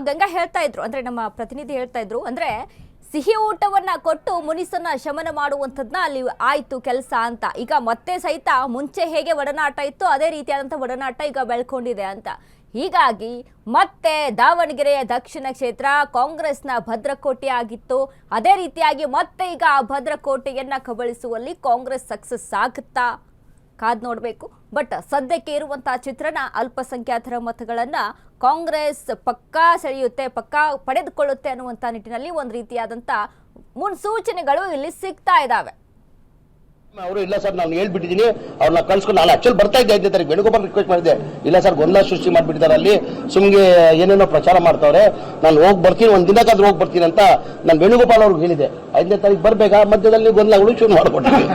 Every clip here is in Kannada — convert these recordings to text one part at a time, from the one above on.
ಗಂಗಾ ಹೇಳ್ತಾ ಇದ್ರು, ಅಂದ್ರೆ ನಮ್ಮ ಪ್ರತಿನಿಧಿ ಹೇಳ್ತಾ ಇದ್ರು, ಅಂದ್ರೆ ಸಿಹಿ ಊಟವನ್ನ ಕೊಟ್ಟು ಮುನಿಸನ್ನ ಶಮನ ಮಾಡುವಂಥದ್ನ ಅಲ್ಲಿ ಆಯ್ತು ಕೆಲಸ ಅಂತ. ಈಗ ಮತ್ತೆ ಸಹಿತ ಮುಂಚೆ ಹೇಗೆ ಒಡನಾಟ ಇತ್ತು ಅದೇ ರೀತಿಯಾದಂಥ ಒಡನಾಟ ಈಗ ಬೆಳ್ಕೊಂಡಿದೆ ಅಂತ. ಹೀಗಾಗಿ ಮತ್ತೆ ದಾವಣಗೆರೆಯ ದಕ್ಷಿಣ ಕ್ಷೇತ್ರ ಕಾಂಗ್ರೆಸ್ನ ಭದ್ರಕೋಟೆ ಆಗಿತ್ತು. ಅದೇ ರೀತಿಯಾಗಿ ಮತ್ತೆ ಈಗ ಆ ಭದ್ರಕೋಟೆಯನ್ನ ಕಬಳಿಸುವಲ್ಲಿ ಕಾಂಗ್ರೆಸ್ ಸಕ್ಸಸ್ ಆಗುತ್ತಾ ಕಾದ್ ನೋಡಬೇಕು. ಬಟ್ ಸದ್ಯಕ್ಕೆ ಇರುವಂತಹ ಚಿತ್ರಣ ಅಲ್ಪಸಂಖ್ಯಾತರ ಮತಗಳನ್ನ ಕಾಂಗ್ರೆಸ್ ಪಕ್ಕಾ ಸೆಳೆಯುತ್ತೆ, ಪಕ್ಕಾ ಪಡೆದುಕೊಳ್ಳುತ್ತೆ ಅನ್ನುವಂಥ ನಿಟ್ಟಿನಲ್ಲಿ ಒಂದು ರೀತಿಯಾದಂಥ ಮುನ್ಸೂಚನೆಗಳು ಇಲ್ಲಿ ಸಿಗ್ತಾ ಇದ್ದಾವೆ. ಅವರು ಇಲ್ಲ ಸರ್ ನಾನು ಹೇಳ್ಬಿಟ್ಟಿದ್ದೀನಿ, ಅವ್ರನ್ನ ಕಳ್ಸ್ಕೊಂಡು ನಾನು ಆಕ್ಚುಲ್ ಬರ್ತಾ ಇದ್ದೆ 5ನೇ ತಾರೀಕು ವೇಣುಗೋಪಾಲ್ ರಿಕ್ವೆಸ್ಟ್ ಮಾಡಿದ್ದೆ. ಇಲ್ಲ ಸರ್ ಗೊಂದಲ ಸೃಷ್ಟಿ ಮಾಡ್ಬಿಟ್ಟಿದ್ದಾರೆ, ಅಲ್ಲಿ ಸುಮ್ಗೆ ಏನೇನೋ ಪ್ರಚಾರ ಮಾಡ್ತಾವ್ರೆ, ನಾನು ಹೋಗಿ ಬರ್ತೀನಿ, ಒಂದ್ ದಿನಕ್ಕಾದ್ರೂ ಹೋಗಿ ಬರ್ತೀನಿ ಅಂತ ನಾನು ವೇಣುಗೋಪಾಲ್ ಅವ್ರಿಗೆ ಹೇಳಿದೆ. 5ನೇ ತಾರೀಕು ಬರ್ಬೇಕಾ, ಮಧ್ಯದಲ್ಲಿ ಗೊಂದಲಗಳು ಶುರು ಮಾಡ್ಕೊಟ್ಟಿದ್ವಿ.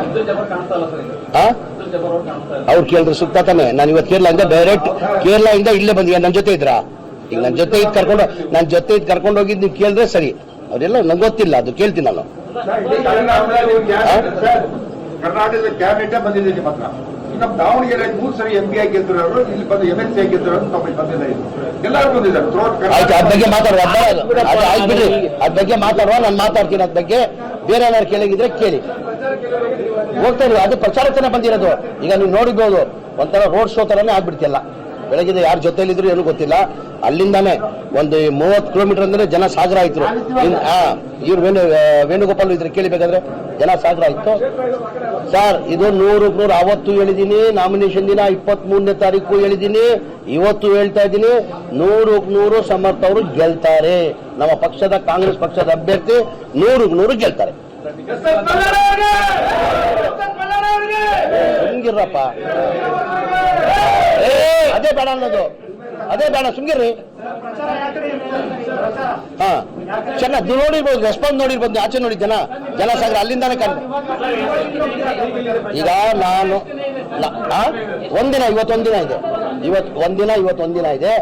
ಅವ್ರು ಕೇಳಿದ್ರೆ ಸುತ್ತ ತಾನೆ. ನಾನು ಇವತ್ತು ಕೇರಳದಿಂದ ಡೈರೆಕ್ಟ್ ಕೇರಳದಿಂದ ಇಲ್ಲೇ ಬಂದಿದ್ದೆ. ನನ್ನ ಜೊತೆ ಇದ್ರಾ? ಈಗ ನನ್ನ ಜೊತೆ ಇದ್ ಕರ್ಕೊಂಡು ಹೋಗಿದ್ದು ನೀವು ಕೇಳಿದ್ರೆ ಸರಿ. ಅವರೆಲ್ಲ ನಂಗೆ ಗೊತ್ತಿಲ್ಲ, ಅದು ಕೇಳ್ತೀನಿ ನಾನು. ಕರ್ನಾಟಕದ ಕ್ಯಾಬಿನೆಟ್ ಬಂದಿದೆ ನಿಮ್ಮ ಹತ್ರ. ನಮ್ಮ ದಾವಣಗೆರೆ 3 ಸರಿ MP ಆಗಿದ್ರು, ಇಲ್ಲಿ ಬಂದು MLC ಆಗಿದ್ರು, ಎಲ್ಲರೂ ಬಂದಿದ್ದಾರೆ. ಆಯ್ತು, ಅದ್ ಬಗ್ಗೆ ಮಾತಾಡುವ, ಆಯ್ತು ಬಿಡ್ರಿ, ಅದ್ ಬಗ್ಗೆ ಮಾತಾಡುವ, ನಾನು ಮಾತಾಡ್ತೀನಿ. ಅದ್ ಬಗ್ಗೆ ಬೇರೆ ಏನಾದ್ರು ಕೇಳಿದ್ರೆ ಕೇಳಿ ಹೋಗ್ತಾ ಇರೋ ಅದು ಪ್ರಚಾರಕ್ಕನೆ ಬಂದಿರೋದು. ಈಗ ನೀವು ನೋಡಿರ್ಬೋದು, ಒಂಥರ ರೋಡ್ ಶೋ ತರನೇ ಆಗ್ಬಿಡ್ತಿಲ್ಲ. ಬೆಳಗ್ಗೆ ಯಾರ ಜೊತೆಲಿದ್ರು ಏನೂ ಗೊತ್ತಿಲ್ಲ. ಅಲ್ಲಿಂದಾನೆ ಒಂದು 30 ಕಿಲೋಮೀಟರ್ ಅಂದ್ರೆ ಜನ ಸಾಗರ ಆಯ್ತು. ಇವ್ರು ವೇಣುಗೋಪಾಲ್ ಇದ್ರೆ ಕೇಳಿಬೇಕಾದ್ರೆ ಜನ ಸಾಗರ ಆಯ್ತು. ಸರ್ ಇದು 100 ಅವತ್ತು ಹೇಳಿದೀನಿ, ನಾಮಿನೇಷನ್ ದಿನ 23ನೇ ತಾರೀಕು ಹೇಳಿದೀನಿ, ಇವತ್ತು ಹೇಳ್ತಾ ಇದ್ದೀನಿ, 100 ಸಮರ್ಥ ಅವರು ಗೆಲ್ತಾರೆ. ನಮ್ಮ ಪಕ್ಷದ ಕಾಂಗ್ರೆಸ್ ಪಕ್ಷದ ಅಭ್ಯರ್ಥಿ 100 ಗೆಲ್ತಾರೆ. ಸುಮ್ಗಿರ್ರಪ್ಪ, ಅದೇ ಬೇಡ ಅನ್ನೋದು, ಅದೇ ಬೇಡ, ಸುಮ್ಗಿರ್ರಿ. ಹಾ ಚೆನ್ನಾಗಿ ನೋಡಿರ್ಬೋದು, ರೆಸ್ಪಾನ್ಸ್ ನೋಡಿರ್ಬೋದು, ಆಚೆ ನೋಡಿ ಜನ ಸಾಗರ ಅಲ್ಲಿಂದಾನೆ ಕಂಡು. ಈಗ ನಾನು ಒಂದಿನ ಇವತ್ತೊಂದಿನ ಇದೆ, ಇವತ್ತೊಂದಿನ ಇದೆ.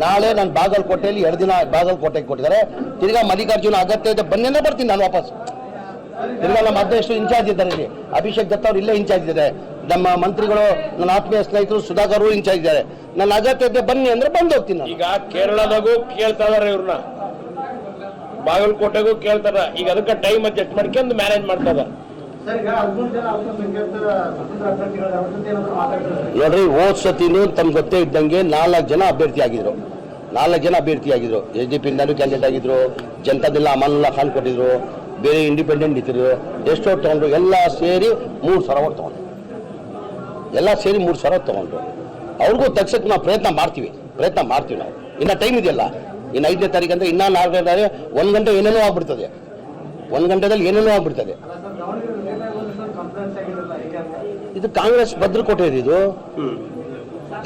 ನಾಳೆ ನಾನು ಬಾಗಲಕೋಟೆಯಲ್ಲಿ 2 ದಿನ ಬಾಗಲಕೋಟೆಗೆ ಕೊಟ್ಟಿದ್ದಾರೆ. ತಿರ್ಗಾ ಮಲ್ಲಿಕಾರ್ಜುನ ಅಗತ್ಯ ಇದೆ ಬನ್ನಿ ಅಂದ್ರೆ ಬರ್ತೀನಿ ನಾನು ವಾಪಸ್. ತಿರ್ಗಾ ನಮ್ಮ ಅಧ್ಯಕ್ಷರು ಇನ್ಚಾರ್ಜ್ ಇದ್ದಾರೆ, ಇಲ್ಲಿ ಅಭಿಷೇಕ್ ದತ್ತ ಅವರು ಇಲ್ಲೇ ಇನ್ಚಾರ್ಜ್ ಇದ್ದಾರೆ. ನಮ್ಮ ಮಂತ್ರಿಗಳು, ನನ್ನ ಆತ್ಮೀಯ ಸ್ನೇಹಿತರು ಸುಧಾಕರ್ ಅವರು ಇನ್ಚಾರ್ಜ್ ಇದ್ದಾರೆ. ನನ್ನ ಅಗತ್ಯ ಇದೆ ಬನ್ನಿ ಅಂದ್ರೆ ಬಂದು ಹೋಗ್ತೀನಿ ನಾನು. ಈಗ ಕೇರಳದಾಗೂ ಕೇಳ್ತಾ ಇದಾರೆ, ಇವ್ರನ್ನ ಬಾಗಲಕೋಟೆಗೂ ಕೇಳ್ತಾರ. ಈಗ ಅದಕ್ಕೆ ಟೈಮ್ ಅಡ್ಜಸ್ಟ್ ಮಾಡ್ಕೊಂಡು ಮ್ಯಾನೇಜ್ ಮಾಡ್ತಾ ಇದಾರೆ. ನೋಡ್ರಿ, ಹೋದ್ ಸತಿನೂ ತಮ್ಗೆ ಗೊತ್ತೇ ಇದ್ದಂಗೆ 4 ಜನ ಅಭ್ಯರ್ಥಿ ಆಗಿದ್ರು. SDP ಇಂದಾನು ಕ್ಯಾಂಡಿಡೇಟ್ ಆಗಿದ್ರು, ಜನತಾದೆಲ್ಲ ಅಮಾನುಲ್ಲಾ ಖಾನ್ ಕೊಟ್ಟಿದ್ರು, ಬೇರೆ ಇಂಡಿಪೆಂಡೆಂಟ್ ಇದ್ರು. ಎಷ್ಟೋ ತಗೊಂಡ್ರು, ಎಲ್ಲ ಸೇರಿ 3,000 ಓಟ್ ತಗೊಂಡ್ರು. ಅವ್ರಿಗೂ ತಗ್ಸಕ್ಕೆ ನಾವು ಪ್ರಯತ್ನ ಮಾಡ್ತೀವಿ ನಾವು. ಇನ್ನು ಟೈಮ್ ಇದೆಯಲ್ಲ, ಇನ್ನು 5ನೇ ತಾರೀಕು ಅಂದ್ರೆ ಇನ್ನ 4 ಗಂಟೆ 1 ಗಂಟೆ ಏನೇನೋ ಆಗ್ಬಿಡ್ತದೆ. 1 ಗಂಟೆದಲ್ಲಿ ಏನೇನೋ ಆಗ್ಬಿಡ್ತದೆ. ಇದು ಕಾಂಗ್ರೆಸ್ ಭದ್ರಕೋಟೆ ಇದೆ. ಇದು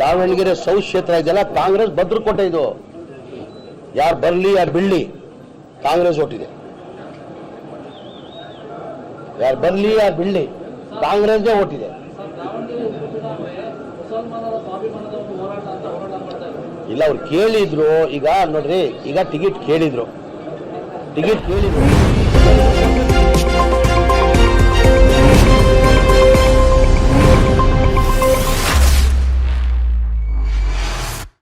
ದಾವಣಗೆರೆ ಸೌತ್ ಕ್ಷೇತ್ರ ಇದೆಯಲ್ಲ, ಕಾಂಗ್ರೆಸ್ ಭದ್ರಕೋಟೆ ಇದು. ಯಾರು ಬರ್ಲಿ ಯಾರು ಬಿಡ್ಲಿ ಕಾಂಗ್ರೆಸ್ ಓಟಿದೆ. ಯಾರು ಬರ್ಲಿ ಯಾರು ಬಿಡ್ಲಿ ಕಾಂಗ್ರೆಸ್ಗೆ ಓಟಿದೆ. ಇಲ್ಲ, ಅವ್ರು ಕೇಳಿದ್ರು. ಈಗ ನೋಡ್ರಿ, ಈಗ ಟಿಕೆಟ್ ಕೇಳಿದ್ರು.